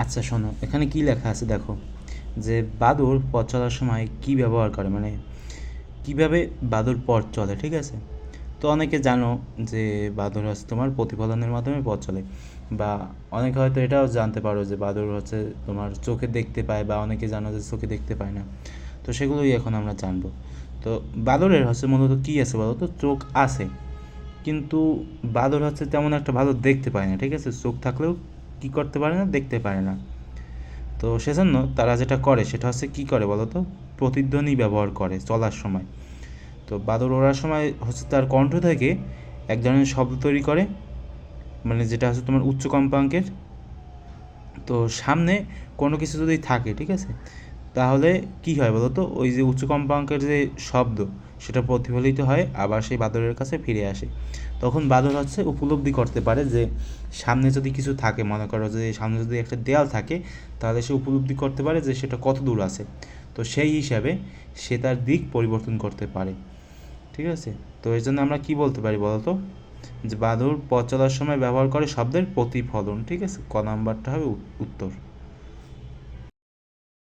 আচ্ছা শোনো, এখানে কি লেখা আছে দেখো, যে বাদুড় পথ চলার সময় কি ব্যবহার করে, মানে কিভাবে বাদুড় পথ চলে, ঠিক আছে? তো অনেকে জানো যে বাদুড় হচ্ছে তোমার প্রতিফলনের মাধ্যমে পথ চলে, বা অনেকে হয়তো এটাও জানতে পারো যে বাদুড় হচ্ছে তোমার চোখে দেখতে পায়, বা অনেকে জানো যে চোখে দেখতে পায় না। তো সেগুলোই এখন আমরা জানবো। তো বাদুড়ের হচ্ছে মূলত কী আছে বলো তো, চোখ আছে, কিন্তু বাদুড় হচ্ছে তেমন একটা ভালো দেখতে পায় না, ঠিক আছে? চোখ থাকলেও কী করতে পারে না, দেখতে পারে না। তো সেজন্য তারা যেটা করে সেটা হচ্ছে কী করে বলো তো, প্রতিধ্বনি ব্যবহার করে চলার সময়। তো বাদুড় ওড়ার সময় হচ্ছে তার কণ্ঠ থেকে এক ধরনের শব্দ তৈরি করে, মানে যেটা হচ্ছে তোমার উচ্চ কম্পাঙ্কের। তো সামনে কোনো কিছু যদি থাকে, ঠিক আছে, তাহলে কি হয় বলো তো, ওই যে উচ্চ কম্পাঙ্কের যে শব্দ সেটা প্রতিফলিত হয়, আবার সেই বাদরের কাছে ফিরে আসে। তখন বাদর হচ্ছে উপলব্ধি করতে পারে যে সামনে যদি কিছু থাকে, মনে করো যে সামনে যদি একটা দেয়াল থাকে, তাহলে সে উপলব্ধি করতে পারে যে সেটা কত দূর আছে। তো সেই হিসাবে সে তার দিক পরিবর্তন করতে পারে, ঠিক আছে? তো এর জন্য আমরা কি বলতে পারি বলো তো, যে বাদুড় পথ চলার সময় ব্যবহার করে শব্দের প্রতিফলন, ঠিক আছে? ক নাম্বারটা হবে উত্তর।